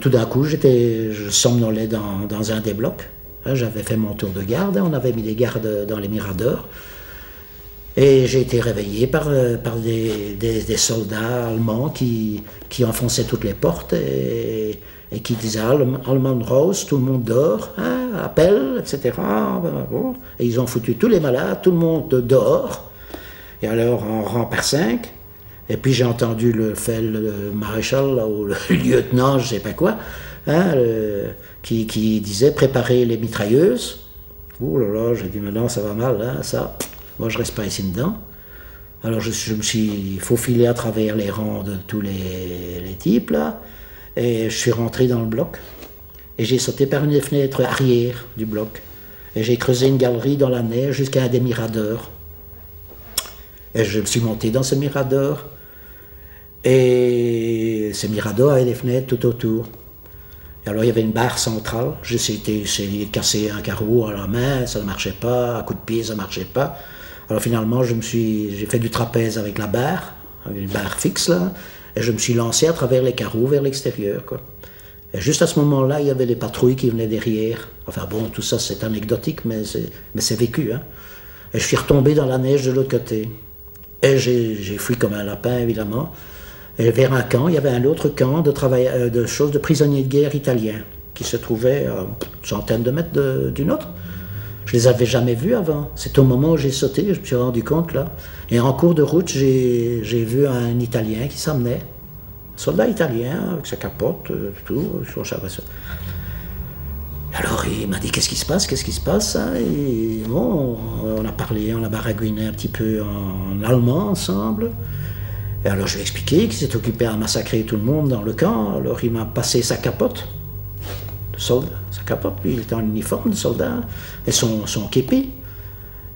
Tout d'un coup, je somnolais dans un des blocs. Hein, j'avais fait mon tour de garde, hein, on avait mis des gardes dans les miradors. Et j'ai été réveillé par des soldats allemands qui enfonçaient toutes les portes et qui disaient Allemand Rose, tout le monde dort, hein, appel, etc. Bon. Et ils ont foutu tous les malades, tout le monde dehors. Et alors en rang par 5. Et puis j'ai entendu le maréchal là, ou le lieutenant, je ne sais pas quoi, hein, qui disait préparez les mitrailleuses. Ouh là là, j'ai dit maintenant ça va mal, hein, ça. Moi je reste pas ici dedans. Alors je me suis faufilé à travers les rangs de tous les types là, et je suis rentré dans le bloc. Et j'ai sauté par une des fenêtres arrière du bloc. Et j'ai creusé une galerie dans la neige jusqu'à un des miradors. Et je me suis monté dans ce mirador. Et ce mirador avait des fenêtres tout autour. Et alors il y avait une barre centrale. J'ai essayé de casser un carreau à la main, ça ne marchait pas. À coup de pied, ça ne marchait pas. Alors finalement, j'ai fait du trapèze avec la barre, avec une barre fixe là. Et je me suis lancé à travers les carreaux vers l'extérieur, quoi. Et juste à ce moment-là, il y avait des patrouilles qui venaient derrière. Enfin bon, tout ça c'est anecdotique, mais c'est vécu, hein. Et je suis retombé dans la neige de l'autre côté. Et j'ai fui comme un lapin, évidemment. Et vers un camp, il y avait un autre camp de prisonniers de guerre italiens qui se trouvait à une centaine de mètres du nôtre. Je les avais jamais vus avant. C'est au moment où j'ai sauté que je me suis rendu compte là. Et en cours de route, j'ai vu un Italien qui s'amenait. Un soldat italien avec sa capote, tout, sur sa voiture. Alors il m'a dit qu'est-ce qui se passe hein? Et bon, on a parlé, on a baragouiné un petit peu en allemand ensemble. Et alors je lui ai expliqué qu'il s'est occupé à massacrer tout le monde dans le camp. Alors il m'a passé sa capote de soldat, sa capote, lui il était en uniforme de soldat, et son képi.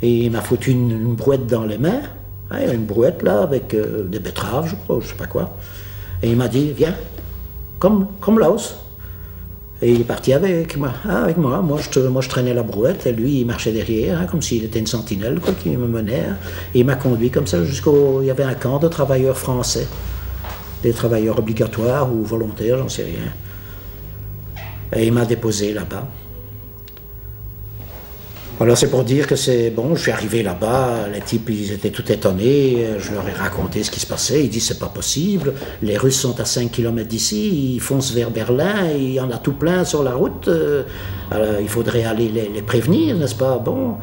Et il m'a foutu une brouette dans les mains, hein, une brouette là avec des betteraves, je crois, je sais pas quoi. Et il m'a dit viens, comme Laos. Et il est parti avec moi. Ah, avec moi. Moi, je traînais la brouette et lui, il marchait derrière, hein, comme s'il était une sentinelle quoi, qui me menait. Hein. Et il m'a conduit comme ça il y avait un camp de travailleurs français. Des travailleurs obligatoires ou volontaires, j'en sais rien. Et il m'a déposé là-bas. Alors c'est pour dire que c'est bon, je suis arrivé là-bas, les types ils étaient tout étonnés, je leur ai raconté ce qui se passait, ils disent c'est pas possible, les Russes sont à 5 km d'ici, ils foncent vers Berlin, il y en a tout plein sur la route, alors il faudrait aller les prévenir, n'est-ce pas? Bon,